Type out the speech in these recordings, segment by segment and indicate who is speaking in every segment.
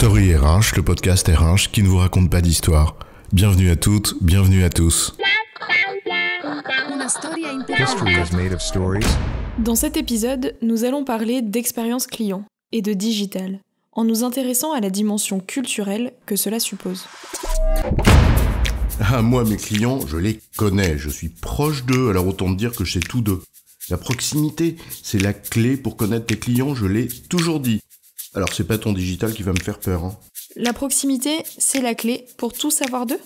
Speaker 1: Story RH, le podcast RH qui ne vous raconte pas d'histoire. Bienvenue à toutes, bienvenue à tous.
Speaker 2: History is made of stories.
Speaker 3: Dans cet épisode, nous allons parler d'expérience client et de digital, en nous intéressant à la dimension culturelle que cela suppose.
Speaker 1: Ah, moi, mes clients, je les connais, je suis proche d'eux, alors autant dire que je sais tout d'eux. La proximité, c'est la clé pour connaître tes clients, je l'ai toujours dit. Alors c'est pas ton digital qui va me faire peur, hein.
Speaker 3: La proximité, c'est la clé pour tout savoir d'eux ?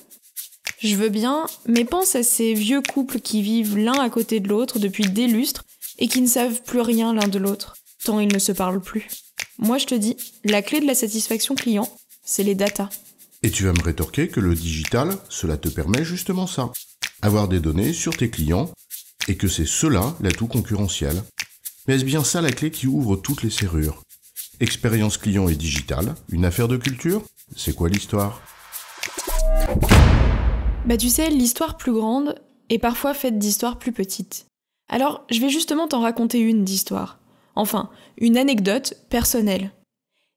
Speaker 3: Je veux bien, mais pense à ces vieux couples qui vivent l'un à côté de l'autre depuis des lustres et qui ne savent plus rien l'un de l'autre, tant ils ne se parlent plus. Moi je te dis, la clé de la satisfaction client, c'est les datas.
Speaker 1: Et tu vas me rétorquer que le digital, cela te permet justement ça. Avoir des données sur tes clients, et que c'est cela l'atout concurrentiel. Mais est-ce bien ça la clé qui ouvre toutes les serrures ? Expérience client et digital, une affaire de culture ? C'est quoi l'histoire ?
Speaker 3: Bah tu sais, l'histoire plus grande est parfois faite d'histoires plus petites. Alors, je vais justement t'en raconter une d'histoire. Enfin, une anecdote personnelle.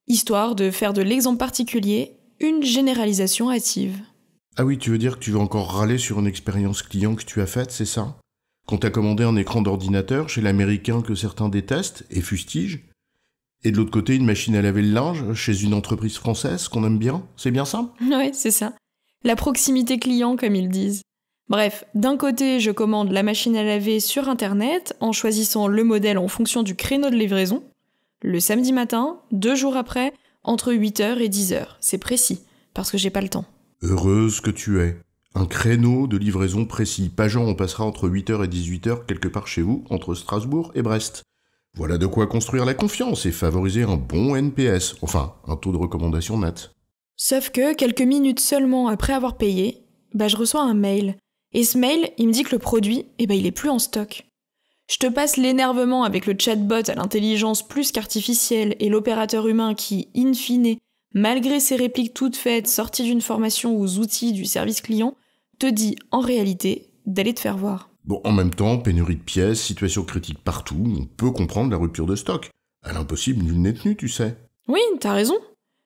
Speaker 3: Histoire de faire de l'exemple particulier une généralisation hâtive.
Speaker 1: Ah oui, tu veux dire que tu vas encore râler sur une expérience client que tu as faite, c'est ça ? Quand t'as commandé un écran d'ordinateur chez l'américain que certains détestent et fustigent, et de l'autre côté une machine à laver le linge chez une entreprise française qu'on aime bien, c'est bien ça ?
Speaker 3: Ouais, c'est ça. La proximité client, comme ils disent. Bref, d'un côté, je commande la machine à laver sur Internet en choisissant le modèle en fonction du créneau de livraison. Le samedi matin, 2 jours après, entre 8h et 10h. C'est précis, parce que j'ai pas le temps.
Speaker 1: Heureuse que tu es. Un créneau de livraison précis. Pas genre on passera entre 8h et 18h quelque part chez vous, entre Strasbourg et Brest. Voilà de quoi construire la confiance et favoriser un bon NPS, enfin, un taux de recommandation net.
Speaker 3: Sauf que, quelques minutes seulement après avoir payé, je reçois un mail. Et ce mail, il me dit que le produit, il est plus en stock. Je te passe l'énervement avec le chatbot à l'intelligence plus qu'artificielle et l'opérateur humain qui, in fine, malgré ses répliques toutes faites, sorties d'une formation aux outils du service client, te dit en réalité d'aller te faire voir.
Speaker 1: Bon, en même temps, pénurie de pièces, situation critique partout, on peut comprendre la rupture de stock. À l'impossible, nul n'est tenu, tu sais.
Speaker 3: Oui, t'as raison.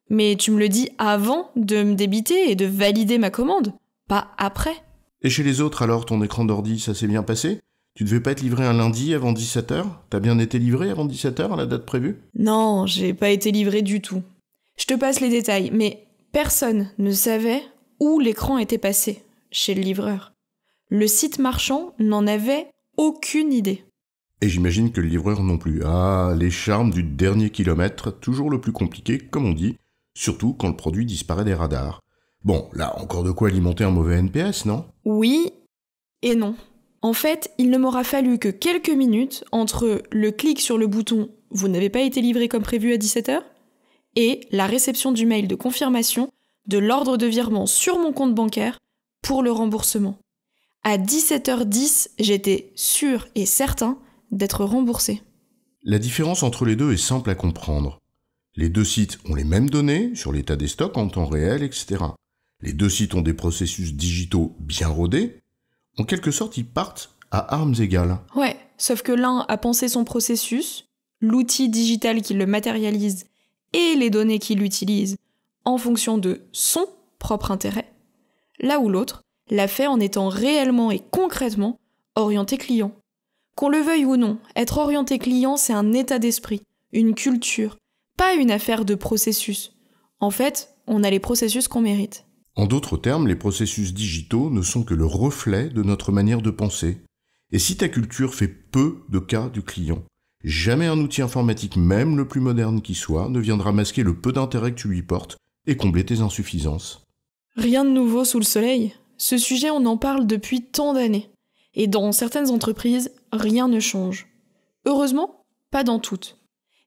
Speaker 3: Mais tu me le dis avant de me débiter et de valider ma commande, pas après.
Speaker 1: Et chez les autres alors, ton écran d'ordi, ça s'est bien passé ? Tu devais pas être livré un lundi avant 17h ? T'as bien été livré avant 17h à la date prévue ?
Speaker 3: Non, j'ai pas été livré du tout. Je te passe les détails, mais personne ne savait où l'écran était passé, chez le livreur. Le site marchand n'en avait aucune idée.
Speaker 1: Et j'imagine que le livreur non plus. Ah, les charmes du dernier kilomètre, toujours le plus compliqué, comme on dit, surtout quand le produit disparaît des radars. Bon, là, encore de quoi alimenter un mauvais NPS, non ?
Speaker 3: Oui et non. En fait, il ne m'aura fallu que quelques minutes entre le clic sur le bouton « Vous n'avez pas été livré comme prévu à 17h » et la réception du mail de confirmation de l'ordre de virement sur mon compte bancaire pour le remboursement. À 17h10, j'étais sûr et certain d'être remboursé.
Speaker 1: La différence entre les deux est simple à comprendre. Les deux sites ont les mêmes données sur l'état des stocks en temps réel, etc. Les deux sites ont des processus digitaux bien rodés. En quelque sorte, ils partent à armes égales.
Speaker 3: Ouais, sauf que l'un a pensé son processus, l'outil digital qui le matérialise et les données qu'il utilise en fonction de son propre intérêt, là où l'autre l'a fait en étant réellement et concrètement orienté client. Qu'on le veuille ou non, être orienté client, c'est un état d'esprit, une culture, pas une affaire de processus. En fait, on a les processus qu'on mérite.
Speaker 1: En d'autres termes, les processus digitaux ne sont que le reflet de notre manière de penser. Et si ta culture fait peu de cas du client, jamais un outil informatique, même le plus moderne qui soit, ne viendra masquer le peu d'intérêt que tu lui portes et combler tes insuffisances.
Speaker 3: Rien de nouveau sous le soleil. Ce sujet, on en parle depuis tant d'années. Et dans certaines entreprises, rien ne change. Heureusement, pas dans toutes.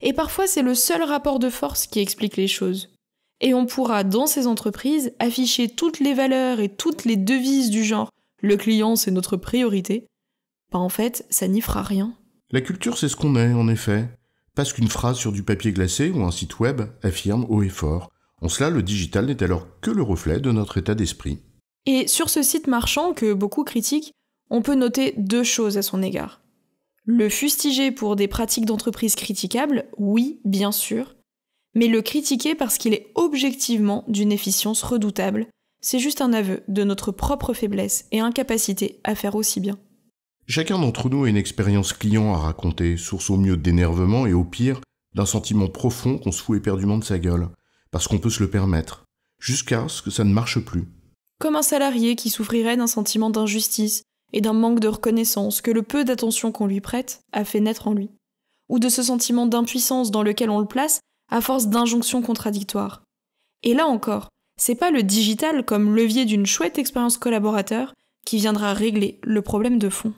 Speaker 3: Et parfois, c'est le seul rapport de force qui explique les choses. Et on pourra, dans ces entreprises, afficher toutes les valeurs et toutes les devises du genre « le client, c'est notre priorité ». En fait, ça n'y fera rien.
Speaker 1: La culture, c'est ce qu'on est, en effet. Pas ce qu'une phrase sur du papier glacé ou un site web affirme haut et fort. En cela, le digital n'est alors que le reflet de notre état d'esprit.
Speaker 3: Et sur ce site marchand que beaucoup critiquent, on peut noter 2 choses à son égard. Le fustiger pour des pratiques d'entreprise critiquables, oui, bien sûr, mais le critiquer parce qu'il est objectivement d'une efficience redoutable, c'est juste un aveu de notre propre faiblesse et incapacité à faire aussi bien.
Speaker 1: Chacun d'entre nous a une expérience client à raconter, source au mieux d'énervement et au pire d'un sentiment profond qu'on se fout éperdument de sa gueule, parce qu'on peut se le permettre, jusqu'à ce que ça ne marche plus.
Speaker 3: Comme un salarié qui souffrirait d'un sentiment d'injustice et d'un manque de reconnaissance que le peu d'attention qu'on lui prête a fait naître en lui, ou de ce sentiment d'impuissance dans lequel on le place à force d'injonctions contradictoires. Et là encore, c'est pas le digital comme levier d'une chouette expérience collaborateur qui viendra régler le problème de fond.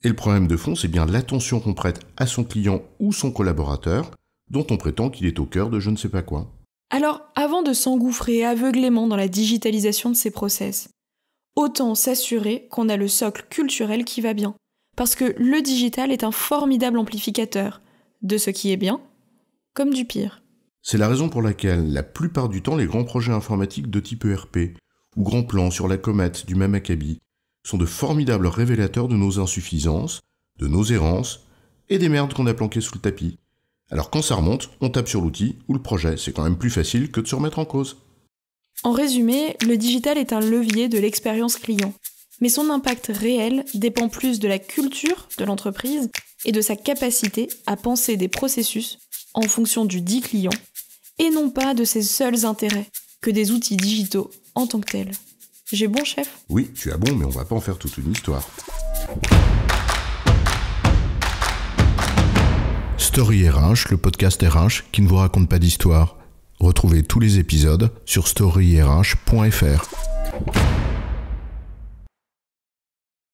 Speaker 1: Et le problème de fond, c'est bien l'attention qu'on prête à son client ou son collaborateur, dont on prétend qu'il est au cœur de je ne sais pas quoi.
Speaker 3: Alors, avant de s'engouffrer aveuglément dans la digitalisation de ces process, autant s'assurer qu'on a le socle culturel qui va bien. Parce que le digital est un formidable amplificateur de ce qui est bien, comme du pire.
Speaker 1: C'est la raison pour laquelle, la plupart du temps, les grands projets informatiques de type ERP, ou grands plans sur la comète du même acabit, sont de formidables révélateurs de nos insuffisances, de nos errances, et des merdes qu'on a planquées sous le tapis. Alors quand ça remonte, on tape sur l'outil ou le projet, c'est quand même plus facile que de se remettre en cause.
Speaker 3: En résumé, le digital est un levier de l'expérience client, mais son impact réel dépend plus de la culture de l'entreprise et de sa capacité à penser des processus en fonction du dit client, et non pas de ses seuls intérêts que des outils digitaux en tant que tels. J'ai bon, chef ?
Speaker 1: Oui, tu as bon, mais on va pas en faire toute une histoire. Story RH, le podcast RH qui ne vous raconte pas d'histoire. Retrouvez tous les épisodes sur storyrh.fr.